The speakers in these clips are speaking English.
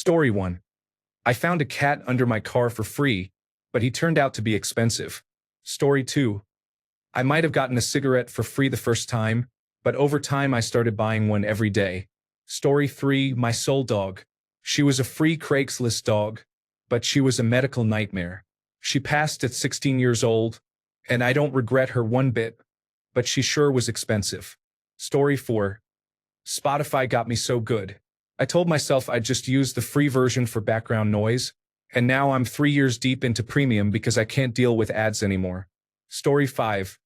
Story 1. I found a cat under my car for free, but he turned out to be expensive. Story 2. I might have gotten a cigarette for free the first time, but over time I started buying one every day. Story 3. My soul dog. She was a free Craigslist dog, but she was a medical nightmare. She passed at 16 years old, and I don't regret her one bit, but she sure was expensive. Story 4. Spotify got me so good. I told myself I'd just use the free version for background noise, and now I'm 3 years deep into premium because I can't deal with ads anymore. Story 5.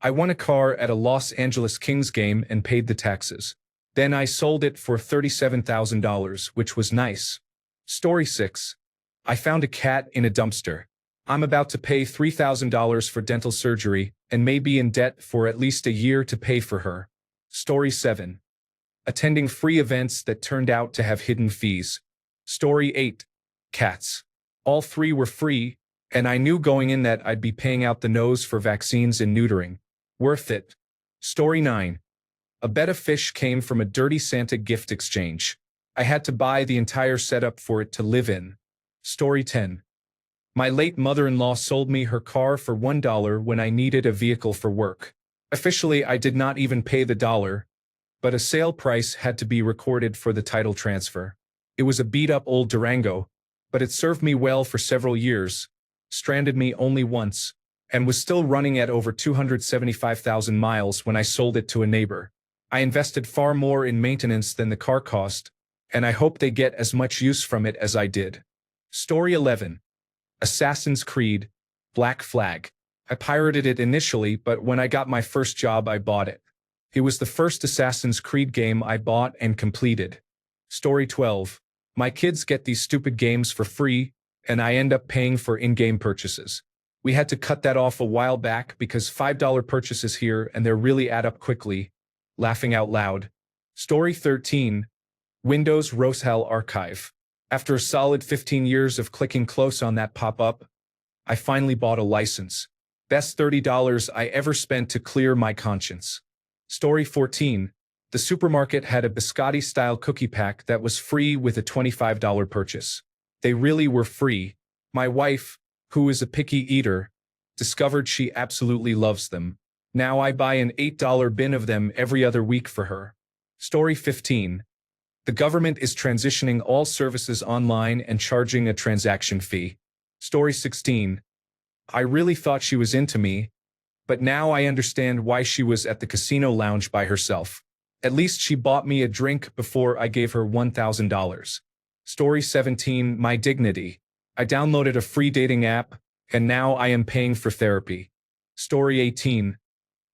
I won a car at a Los Angeles Kings game and paid the taxes. Then I sold it for $37,000, which was nice. Story 6. I found a cat in a dumpster. I'm about to pay $3,000 for dental surgery and may be in debt for at least a year to pay for her. Story 7. Attending free events that turned out to have hidden fees. Story 8. Cats. All 3 were free, and I knew going in that I'd be paying out the nose for vaccines and neutering. Worth it. Story 9. A bed of fish came from a dirty Santa gift exchange. I had to buy the entire setup for it to live in. Story 10. My late mother-in-law sold me her car for $1 when I needed a vehicle for work. Officially, I did not even pay the dollar, but a sale price had to be recorded for the title transfer. It was a beat-up old Durango, but it served me well for several years, stranded me only once, and was still running at over 275,000 miles when I sold it to a neighbor. I invested far more in maintenance than the car cost, and I hope they get as much use from it as I did. Story 11. Assassin's Creed, Black Flag. I pirated it initially, but when I got my first job I bought it. It was the first Assassin's Creed game I bought and completed. Story 12. My kids get these stupid games for free, and I end up paying for in-game purchases. We had to cut that off a while back because $5 purchases here and they really add up quickly. Laughing out loud. Story 13. Windows Rosehell Archive. After a solid 15 years of clicking close on that pop-up, I finally bought a license. Best $30 I ever spent to clear my conscience. Story 14. The supermarket had a biscotti-style cookie pack that was free with a $25 purchase. They really were free. My wife, who is a picky eater, discovered she absolutely loves them. Now I buy an $8 bin of them every other week for her. Story 15. The government is transitioning all services online and charging a transaction fee. Story 16. I really thought she was into me, but now I understand why she was at the casino lounge by herself. At least she bought me a drink before I gave her $1,000. Story 17. My dignity. I downloaded a free dating app, and now I am paying for therapy. Story 18.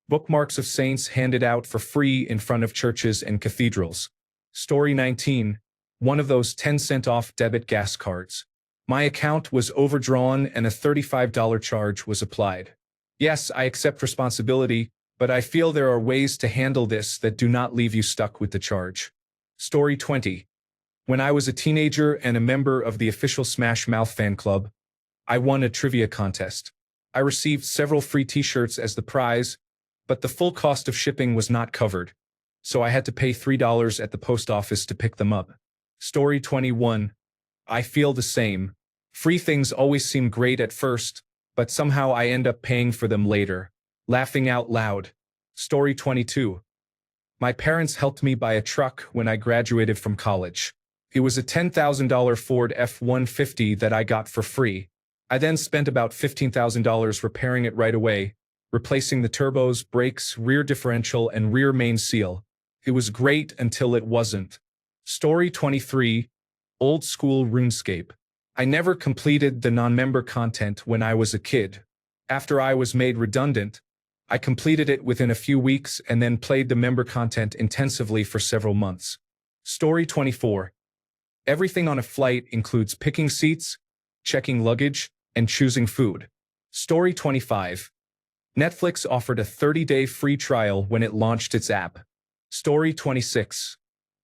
Bookmarks of saints handed out for free in front of churches and cathedrals. Story 19. One of those 10-cent off debit gas cards. My account was overdrawn and a $35 charge was applied. Yes, I accept responsibility, but I feel there are ways to handle this that do not leave you stuck with the charge. Story 20. When I was a teenager and a member of the official Smash Mouth fan club, I won a trivia contest. I received several free t-shirts as the prize, but the full cost of shipping was not covered, so I had to pay $3 at the post office to pick them up. Story 21. I feel the same. Free things always seem great at first, but somehow I end up paying for them later. Laughing out loud. Story 22. My parents helped me buy a truck when I graduated from college. It was a $10,000 Ford F-150 that I got for free. I then spent about $15,000 repairing it right away, replacing the turbos, brakes, rear differential, and rear main seal. It was great until it wasn't. Story 23. Old school RuneScape. I never completed the non-member content when I was a kid. After I was made redundant, I completed it within a few weeks and then played the member content intensively for several months. Story 24. Everything on a flight includes picking seats, checking luggage, and choosing food. Story 25. Netflix offered a 30-day free trial when it launched its app. Story 26.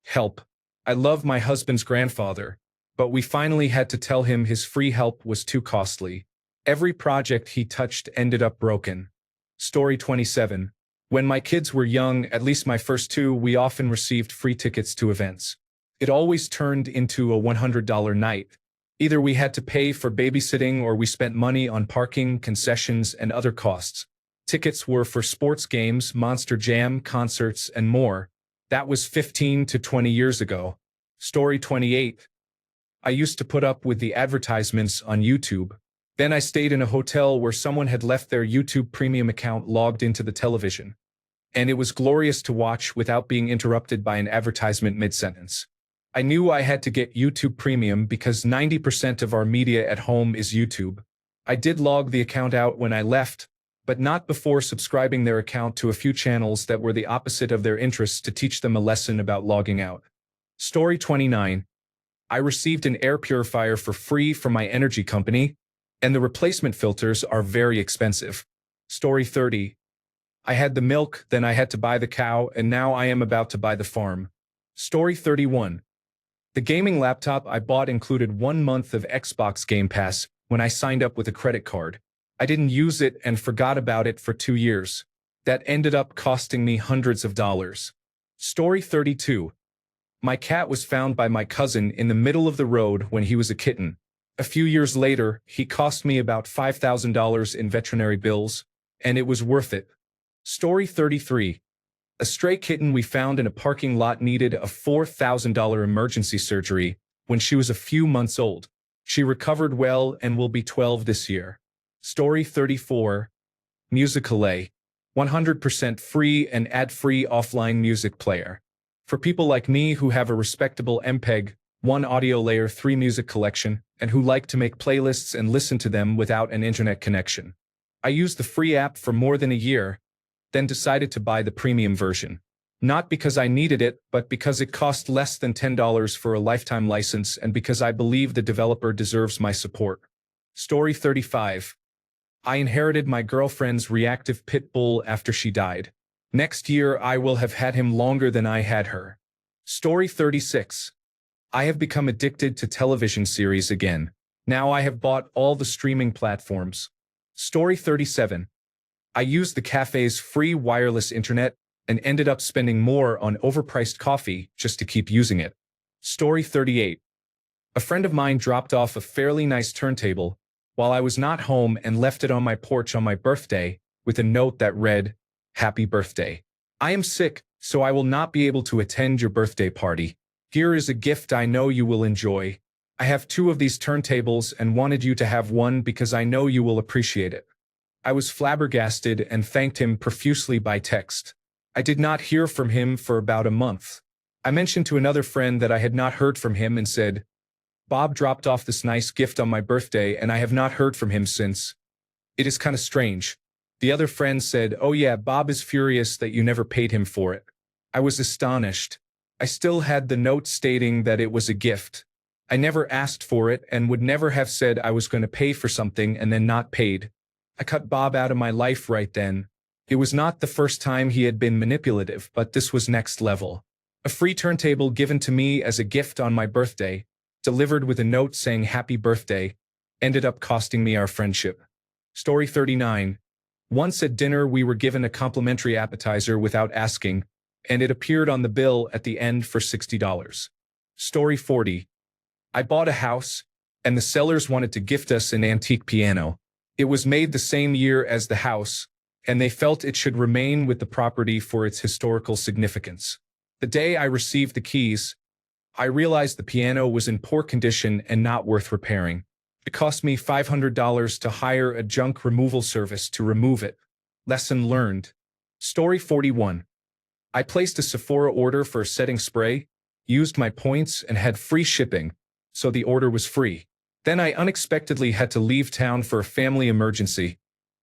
Help. I love my husband's grandfather, but we finally had to tell him his free help was too costly. Every project he touched ended up broken. Story 27. When my kids were young, at least my first 2, we often received free tickets to events. It always turned into a $100 night. Either we had to pay for babysitting or we spent money on parking, concessions, and other costs. Tickets were for sports games, Monster Jam, concerts, and more. That was 15 to 20 years ago. Story 28. I used to put up with the advertisements on YouTube. Then I stayed in a hotel where someone had left their YouTube Premium account logged into the television. And it was glorious to watch without being interrupted by an advertisement mid-sentence. I knew I had to get YouTube Premium because 90% of our media at home is YouTube. I did log the account out when I left, but not before subscribing their account to a few channels that were the opposite of their interests to teach them a lesson about logging out. Story 29. I received an air purifier for free from my energy company, and the replacement filters are very expensive. Story 30. I had the milk, then I had to buy the cow, and now I am about to buy the farm. Story 31. The gaming laptop I bought included 1 month of Xbox Game Pass when I signed up with a credit card. I didn't use it and forgot about it for 2 years. That ended up costing me hundreds of dollars. Story 32. My cat was found by my cousin in the middle of the road when he was a kitten. A few years later, he cost me about $5,000 in veterinary bills, and it was worth it. Story 33. A stray kitten we found in a parking lot needed a $4,000 emergency surgery when she was a few months old. She recovered well and will be 12 this year. Story 34. Musical.ly. 100% free and ad-free offline music player. For people like me who have a respectable MPEG, 1 audio layer 3 music collection, and who like to make playlists and listen to them without an internet connection. I used the free app for more than a year, then decided to buy the premium version. Not because I needed it, but because it cost less than $10 for a lifetime license and because I believe the developer deserves my support. Story 35. I inherited my girlfriend's reactive pit bull after she died. Next year I will have had him longer than I had her. Story 36. I have become addicted to television series again. Now I have bought all the streaming platforms. Story 37. I used the cafe's free wireless internet and ended up spending more on overpriced coffee just to keep using it. Story 38. A friend of mine dropped off a fairly nice turntable while I was not home and left it on my porch on my birthday with a note that read, "Happy birthday. I am sick, so I will not be able to attend your birthday party. Here is a gift I know you will enjoy. I have 2 of these turntables and wanted you to have one because I know you will appreciate it." I was flabbergasted and thanked him profusely by text. I did not hear from him for about a month. I mentioned to another friend that I had not heard from him and said, "Bob dropped off this nice gift on my birthday and I have not heard from him since. It is kind of strange." The other friend said, "Oh yeah, Bob is furious that you never paid him for it." I was astonished. I still had the note stating that it was a gift. I never asked for it and would never have said I was going to pay for something and then not paid. I cut Bob out of my life right then. It was not the first time he had been manipulative, but this was next level. A free turntable given to me as a gift on my birthday, delivered with a note saying happy birthday, ended up costing me our friendship. Story 39. Once at dinner we were given a complimentary appetizer without asking, and it appeared on the bill at the end for $60. Story 40. I bought a house, and the sellers wanted to gift us an antique piano. It was made the same year as the house, and they felt it should remain with the property for its historical significance. The day I received the keys, I realized the piano was in poor condition and not worth repairing. It cost me $500 to hire a junk removal service to remove it. Lesson learned. Story 41. I placed a Sephora order for a setting spray, used my points, and had free shipping, so the order was free. Then I unexpectedly had to leave town for a family emergency,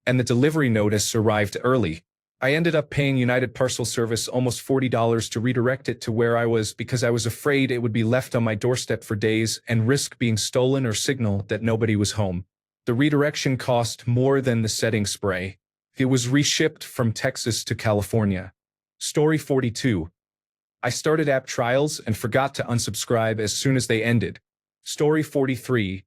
and the delivery notice arrived early. I ended up paying United Parcel Service almost $40 to redirect it to where I was because I was afraid it would be left on my doorstep for days and risk being stolen or signal that nobody was home. The redirection cost more than the setting spray. It was reshipped from Texas to California. Story 42. I started app trials and forgot to unsubscribe as soon as they ended. Story 43.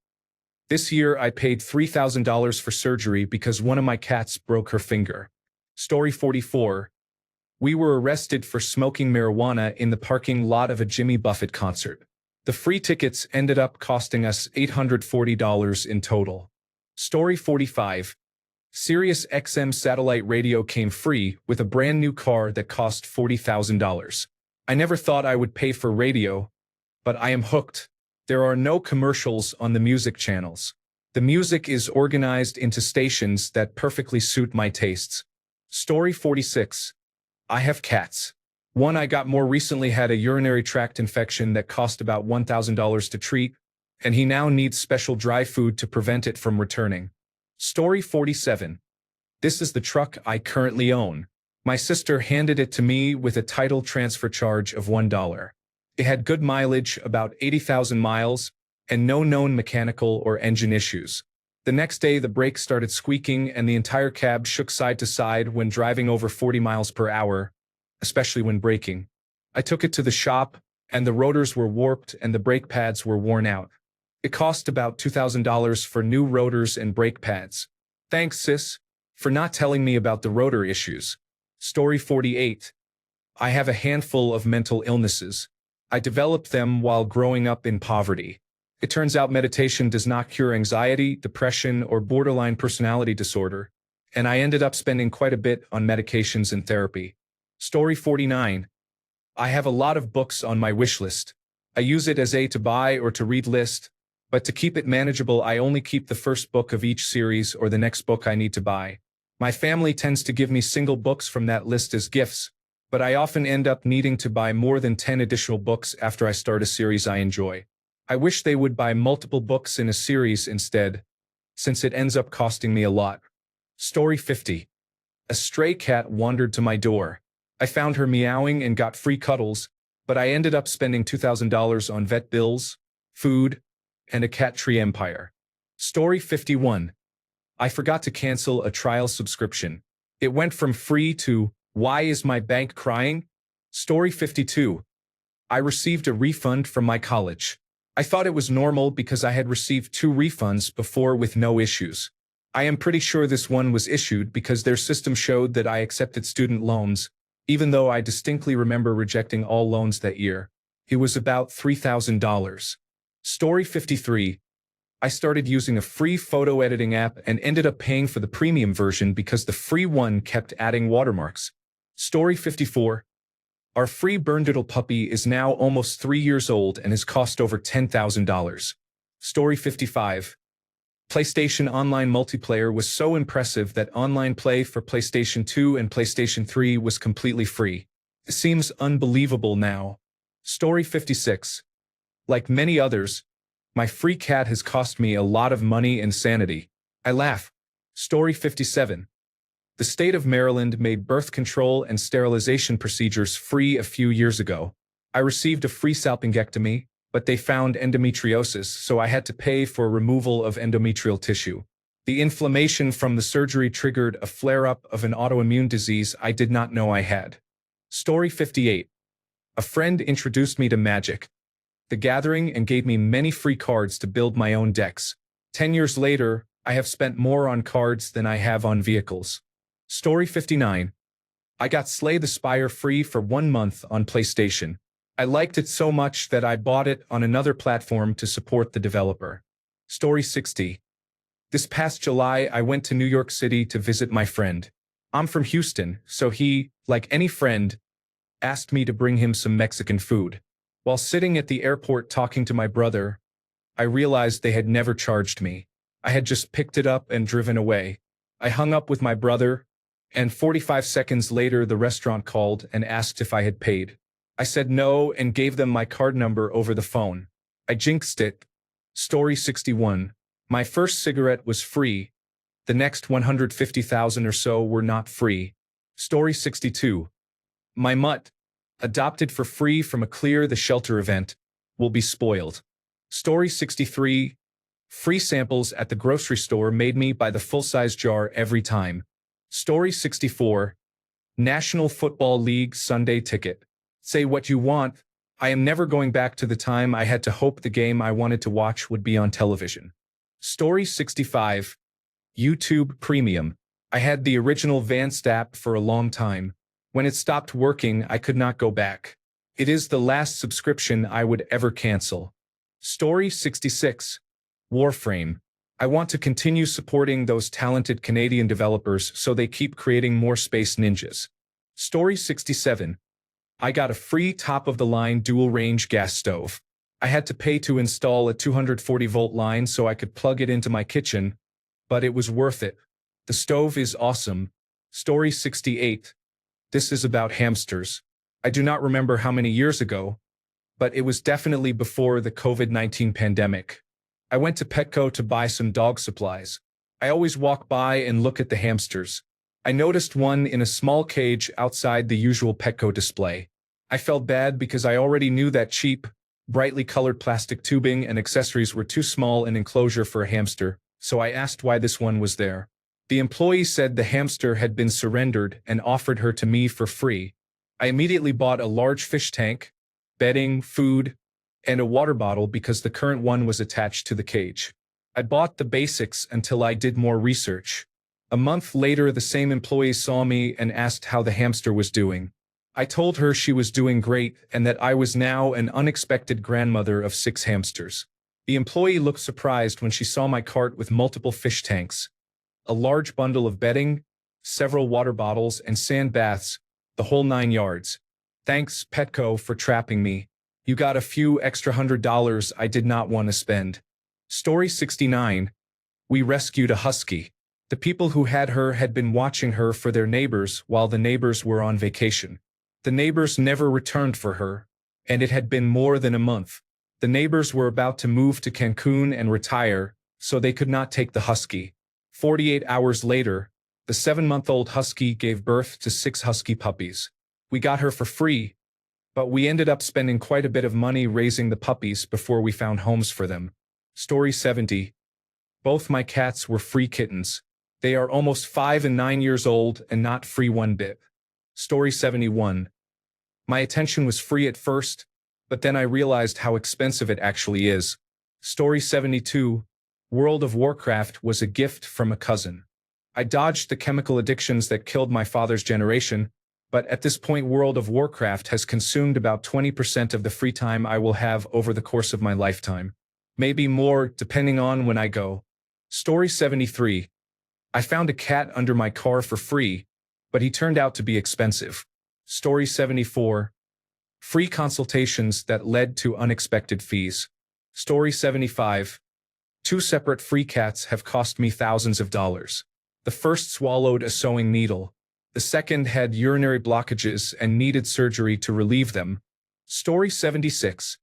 This year I paid $3,000 for surgery because one of my cats broke her finger. Story 44. We were arrested for smoking marijuana in the parking lot of a Jimmy Buffett concert. The free tickets ended up costing us $840 in total. Story 45. Sirius XM satellite radio came free with a brand new car that cost $40,000. I never thought I would pay for radio, but I am hooked. There are no commercials on the music channels. The music is organized into stations that perfectly suit my tastes. Story 46. I have cats. One I got more recently had a urinary tract infection that cost about $1,000 to treat, and he now needs special dry food to prevent it from returning. Story 47. This is the truck I currently own. My sister handed it to me with a title transfer charge of $1. It had good mileage, about 80,000 miles, and no known mechanical or engine issues. The next day, the brakes started squeaking and the entire cab shook side to side when driving over 40 miles per hour, especially when braking. I took it to the shop, and the rotors were warped and the brake pads were worn out. It cost about $2,000 for new rotors and brake pads. Thanks, sis, for not telling me about the rotor issues. Story 48. I have a handful of mental illnesses. I developed them while growing up in poverty. It turns out meditation does not cure anxiety, depression, or borderline personality disorder, and I ended up spending quite a bit on medications and therapy. Story 49. I have a lot of books on my wish list. I use it as a to buy or to read list, but to keep it manageable, I only keep the first book of each series or the next book I need to buy. My family tends to give me single books from that list as gifts, but I often end up needing to buy more than 10 additional books after I start a series I enjoy. I wish they would buy multiple books in a series instead, since it ends up costing me a lot. Story 50. A stray cat wandered to my door. I found her meowing and got free cuddles, but I ended up spending $2,000 on vet bills, food, and a cat tree empire. Story 51. I forgot to cancel a trial subscription. It went from free to, why is my bank crying? Story 52. I received a refund from my college. I thought it was normal because I had received 2 refunds before with no issues. I am pretty sure this one was issued because their system showed that I accepted student loans, even though I distinctly remember rejecting all loans that year. It was about $3,000. Story 53. I started using a free photo editing app and ended up paying for the premium version because the free one kept adding watermarks. Story 54. Our free Bernedoodle puppy is now almost 3 years old and has cost over $10,000. Story 55. PlayStation Online multiplayer was so impressive that online play for PlayStation 2 and PlayStation 3 was completely free. It seems unbelievable now. Story 56. Like many others, my free cat has cost me a lot of money and sanity. I laugh. Story 57. The state of Maryland made birth control and sterilization procedures free a few years ago. I received a free salpingectomy, but they found endometriosis, so I had to pay for removal of endometrial tissue. The inflammation from the surgery triggered a flare-up of an autoimmune disease I did not know I had. Story 58. A friend introduced me to Magic, the Gathering, and gave me many free cards to build my own decks. 10 years later, I have spent more on cards than I have on vehicles. Story 59. I got Slay the Spire free for 1 month on PlayStation. I liked it so much that I bought it on another platform to support the developer. Story 60. This past July, I went to New York City to visit my friend. I'm from Houston, so he, like any friend, asked me to bring him some Mexican food. While sitting at the airport talking to my brother, I realized they had never charged me. I had just picked it up and driven away. I hung up with my brother, and 45 seconds later the restaurant called and asked if I had paid. I said no and gave them my card number over the phone. I jinxed it. Story 61. My first cigarette was free. The next 150,000 or so were not free. Story 62. My mutt, adopted for free from a Clear the Shelter event, will be spoiled. Story 63. Free samples at the grocery store made me buy the full-size jar every time. Story 64. National Football League Sunday ticket. Say what you want, I am never going back to the time I had to hope the game I wanted to watch would be on television. Story 65. YouTube Premium. I had the original Vanced app for a long time. When it stopped working, I could not go back. It is the last subscription I would ever cancel. Story 66. Warframe. I want to continue supporting those talented Canadian developers so they keep creating more Space Ninjas. Story 67. I got a free top-of-the-line dual-range gas stove. I had to pay to install a 240-volt line so I could plug it into my kitchen, but it was worth it. The stove is awesome. Story 68. This is about hamsters. I do not remember how many years ago, but it was definitely before the COVID-19 pandemic. I went to Petco to buy some dog supplies. I always walk by and look at the hamsters. I noticed one in a small cage outside the usual Petco display. I felt bad because I already knew that cheap, brightly colored plastic tubing and accessories were too small an enclosure for a hamster, so I asked why this one was there. The employee said the hamster had been surrendered and offered her to me for free. I immediately bought a large fish tank, bedding, food, and a water bottle because the current one was attached to the cage. I bought the basics until I did more research. A month later, the same employee saw me and asked how the hamster was doing. I told her she was doing great and that I was now an unexpected grandmother of 6 hamsters. The employee looked surprised when she saw my cart with multiple fish tanks, a large bundle of bedding, several water bottles, and sand baths, the whole 9 yards. Thanks, Petco, for trapping me. You got a few extra $100 I did not want to spend. Story 69. We rescued a husky. The people who had her had been watching her for their neighbors while the neighbors were on vacation. The neighbors never returned for her, and it had been more than a month. The neighbors were about to move to Cancun and retire, so they could not take the husky. 48 hours later, the 7-month-old husky gave birth to 6 husky puppies. We got her for free, but we ended up spending quite a bit of money raising the puppies before we found homes for them. Story 70. Both my cats were free kittens. They are almost 5 and 9 years old and not free one bit. Story 71. My attention was free at first, but then I realized how expensive it actually is. Story 72. World of Warcraft was a gift from a cousin. I dodged the chemical addictions that killed my father's generation, but at this point World of Warcraft has consumed about 20% of the free time I will have over the course of my lifetime. Maybe more, depending on when I go. Story 73. I found a cat under my car for free, but he turned out to be expensive. Story 74. Free consultations that led to unexpected fees. Story 75. 2 separate free cats have cost me thousands of dollars. The first swallowed a sewing needle. The second had urinary blockages and needed surgery to relieve them. Story 76.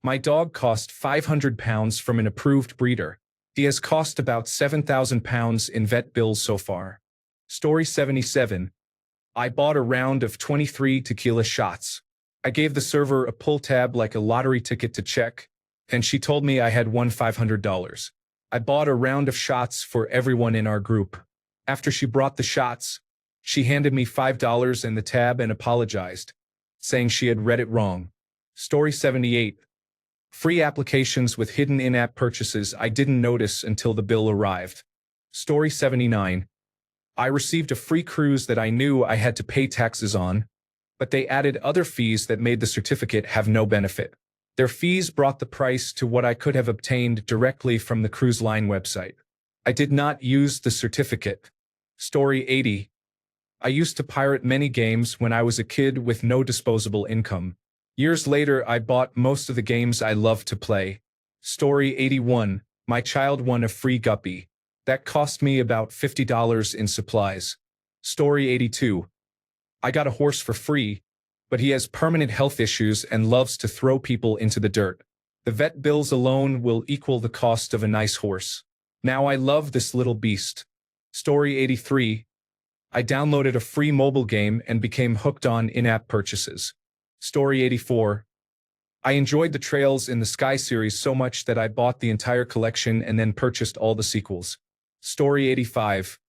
My dog cost £500 from an approved breeder. He has cost about £7,000 in vet bills so far. Story 77. I bought a round of 23 tequila shots. I gave the server a pull tab like a lottery ticket to check, and she told me I had won $500. I bought a round of shots for everyone in our group. After she brought the shots, she handed me $5 and the tab and apologized, saying she had read it wrong. Story 78. Free applications with hidden in-app purchases I didn't notice until the bill arrived. Story 79. I received a free cruise that I knew I had to pay taxes on, but they added other fees that made the certificate have no benefit. Their fees brought the price to what I could have obtained directly from the cruise line website. I did not use the certificate. Story 80. I used to pirate many games when I was a kid with no disposable income. Years later, I bought most of the games I loved to play. Story 81. My child won a free guppy. That cost me about $50 in supplies. Story 82. I got a horse for free, but he has permanent health issues and loves to throw people into the dirt. The vet bills alone will equal the cost of a nice horse. Now I love this little beast. Story 83. I downloaded a free mobile game and became hooked on in-app purchases. Story 84. I enjoyed the Trails in the Sky series so much that I bought the entire collection and then purchased all the sequels. Story 85.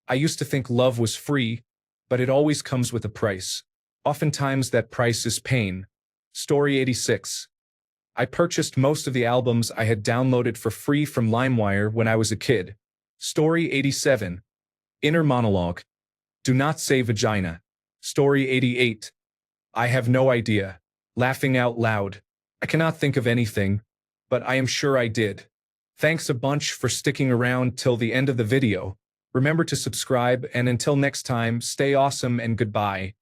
I used to think love was free, but it always comes with a price. Oftentimes that price is pain. Story 86. I purchased most of the albums I had downloaded for free from LimeWire when I was a kid. Story 87. Inner monologue. Do not say vagina. Story 88. I have no idea. Laughing out loud. I cannot think of anything, but I am sure I did. Thanks a bunch for sticking around till the end of the video. Remember to subscribe, and until next time, stay awesome and goodbye.